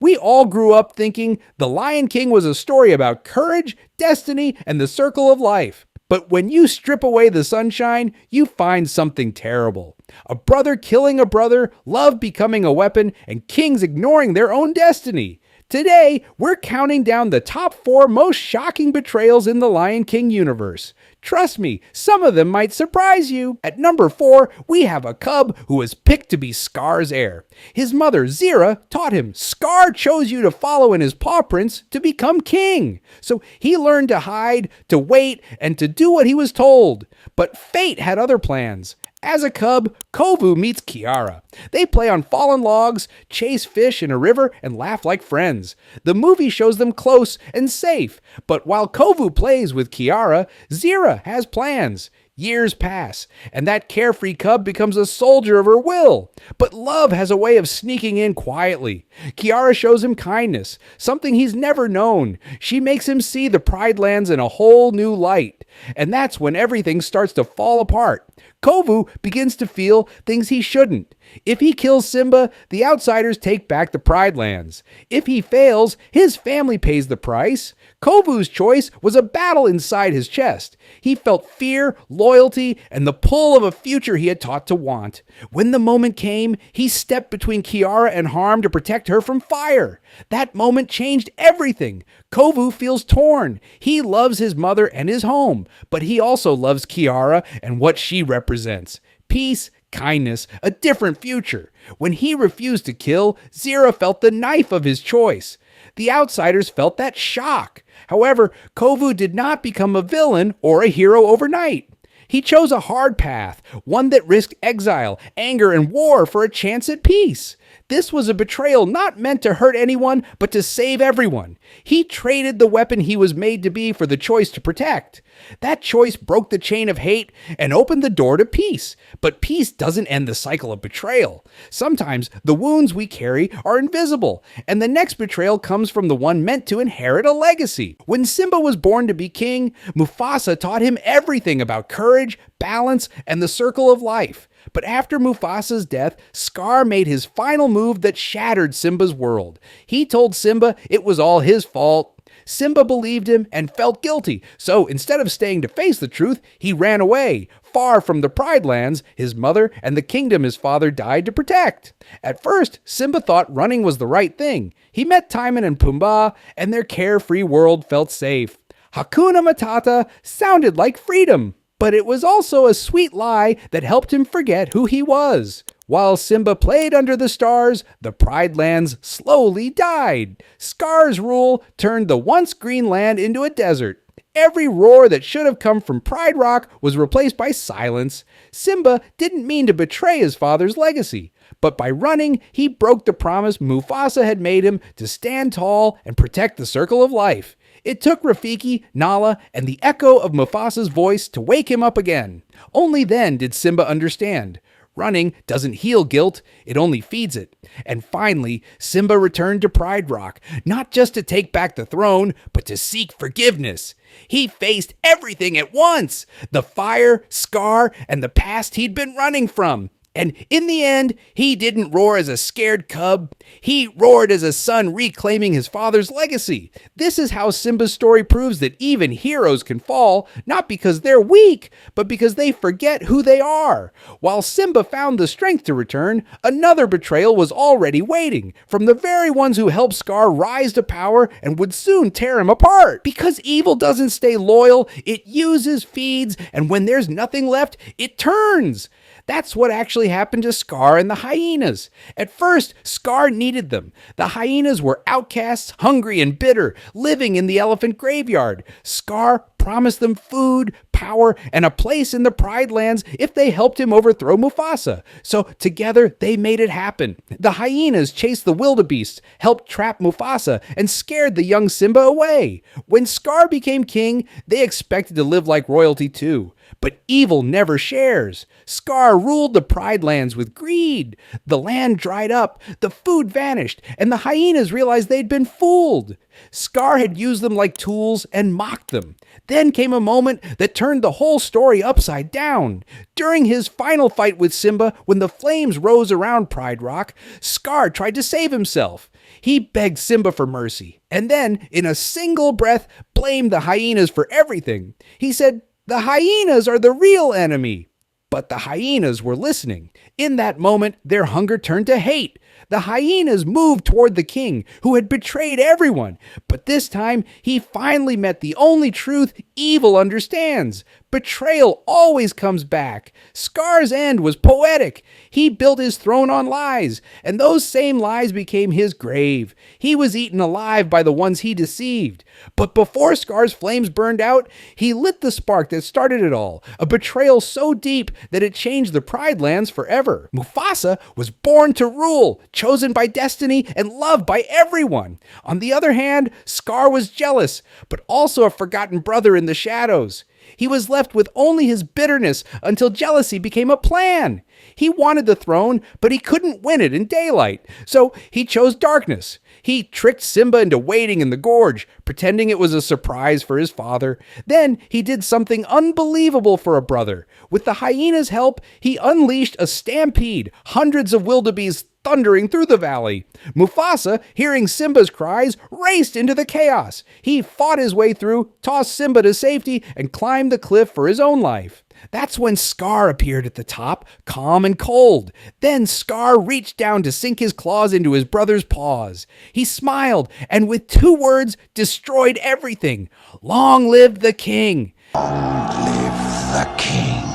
We all grew up thinking The Lion King was a story about courage, destiny, and the circle of life. But when you strip away the sunshine, you find something terrible. A brother killing a brother, love becoming a weapon, and kings ignoring their own destiny. Today, we're counting down the top 4 most shocking betrayals in the Lion King universe. Trust me, some of them might surprise you. At number 4, we have a cub who was picked to be Scar's heir. His mother, Zira, taught him Scar chose you to follow in his paw prints to become king. So he learned to hide, to wait, and to do what he was told. But fate had other plans. As a cub, Kovu meets Kiara. They play on fallen logs, chase fish in a river, and laugh like friends. The movie shows them close and safe, but while Kovu plays with Kiara, Zira has plans. Years pass, and that carefree cub becomes a soldier of her will. But love has a way of sneaking in quietly. Kiara shows him kindness, something he's never known. She makes him see the Pride Lands in a whole new light. And that's when everything starts to fall apart. Kovu begins to feel things he shouldn't. If he kills Simba, the outsiders take back the Pride Lands. If he fails, his family pays the price. Kovu's choice was a battle inside his chest. He felt fear, loyalty, and the pull of a future he had taught to want. When the moment came, he stepped between Kiara and harm to protect her from fire. That moment changed everything. Kovu feels torn. He loves his mother and his home, but he also loves Kiara and what she represents. Peace, kindness, a different future. When he refused to kill, Zira felt the knife of his choice. The outsiders felt that shock. However, Kovu did not become a villain or a hero overnight. He chose a hard path, one that risked exile, anger, and war for a chance at peace. This was a betrayal not meant to hurt anyone, but to save everyone. He traded the weapon he was made to be for the choice to protect. That choice broke the chain of hate and opened the door to peace. But peace doesn't end the cycle of betrayal. Sometimes the wounds we carry are invisible, and the next betrayal comes from the one meant to inherit a legacy. When Simba was born to be king, Mufasa taught him everything about courage, balance, and the circle of life. But after Mufasa's death, Scar made his final move that shattered Simba's world. He told Simba it was all his fault. Simba believed him and felt guilty, so instead of staying to face the truth, he ran away, far from the Pride Lands, his mother, and the kingdom his father died to protect. At first, Simba thought running was the right thing. He met Timon and Pumbaa, and their carefree world felt safe. Hakuna Matata sounded like freedom. But it was also a sweet lie that helped him forget who he was. While Simba played under the stars, the Pride Lands slowly died. Scar's rule turned the once green land into a desert. Every roar that should have come from Pride Rock was replaced by silence. Simba didn't mean to betray his father's legacy, but by running, he broke the promise Mufasa had made him to stand tall and protect the circle of life. It took Rafiki, Nala, and the echo of Mufasa's voice to wake him up again. Only then did Simba understand. Running doesn't heal guilt, it only feeds it. And finally, Simba returned to Pride Rock, not just to take back the throne, but to seek forgiveness. He faced everything at once, the fire, Scar, and the past he'd been running from. And in the end, he didn't roar as a scared cub. He roared as a son reclaiming his father's legacy. This is how Simba's story proves that even heroes can fall, not because they're weak, but because they forget who they are. While Simba found the strength to return, another betrayal was already waiting, from the very ones who helped Scar rise to power and would soon tear him apart. Because evil doesn't stay loyal, it uses, feeds, and when there's nothing left, it turns. That's what actually happened to Scar and the Hyenas. At first, Scar needed them. The Hyenas were outcasts, hungry and bitter, living in the elephant graveyard. Scar promised them food, power, and a place in the Pride Lands if they helped him overthrow Mufasa. So together, they made it happen. The Hyenas chased the wildebeests, helped trap Mufasa, and scared the young Simba away. When Scar became king, they expected to live like royalty too. But evil never shares. Scar ruled the Pride Lands with greed. The land dried up, the food vanished, and the Hyenas realized they'd been fooled. Scar had used them like tools and mocked them. Then came a moment that turned the whole story upside down. During his final fight with Simba, when the flames rose around Pride Rock, Scar tried to save himself. He begged Simba for mercy, and then, in a single breath, blamed the hyenas for everything. He said, "The hyenas are the real enemy." But the hyenas were listening. In that moment, their hunger turned to hate. The hyenas moved toward the king, who had betrayed everyone. But this time, he finally met the only truth evil understands. Betrayal always comes back. Scar's end was poetic. He built his throne on lies, and those same lies became his grave. He was eaten alive by the ones he deceived. But before Scar's flames burned out, he lit the spark that started it all, a betrayal so deep that it changed the Pride Lands forever. Mufasa was born to rule, chosen by destiny and loved by everyone. On the other hand, Scar was jealous, but also a forgotten brother in the shadows. He was left with only his bitterness until jealousy became a plan. He wanted the throne, but he couldn't win it in daylight, so he chose darkness. He tricked Simba into waiting in the gorge, pretending it was a surprise for his father. Then he did something unbelievable for a brother. With the hyenas' help, he unleashed a stampede, hundreds of wildebeest thundering through the valley. Mufasa, hearing Simba's cries, raced into the chaos. He fought his way through, tossed Simba to safety, and climbed the cliff for his own life. That's when Scar appeared at the top, calm and cold. Then Scar reached down to sink his claws into his brother's paws. He smiled and with 2 words destroyed everything. Long live the king! Long live the king!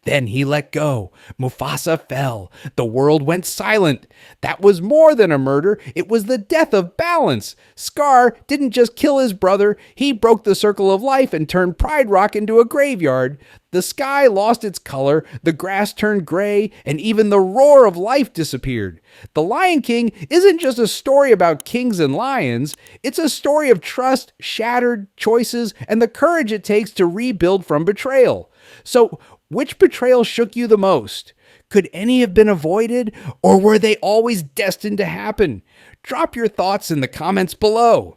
Then he let go. Mufasa fell. The world went silent. That was more than a murder. It was the death of balance. Scar didn't just kill his brother. He broke the circle of life and turned Pride Rock into a graveyard. The sky lost its color, the grass turned gray, and even the roar of life disappeared. The Lion King isn't just a story about kings and lions. It's a story of trust, shattered choices, and the courage it takes to rebuild from betrayal. So, which betrayal shook you the most? Could any have been avoided, or were they always destined to happen? Drop your thoughts in the comments below.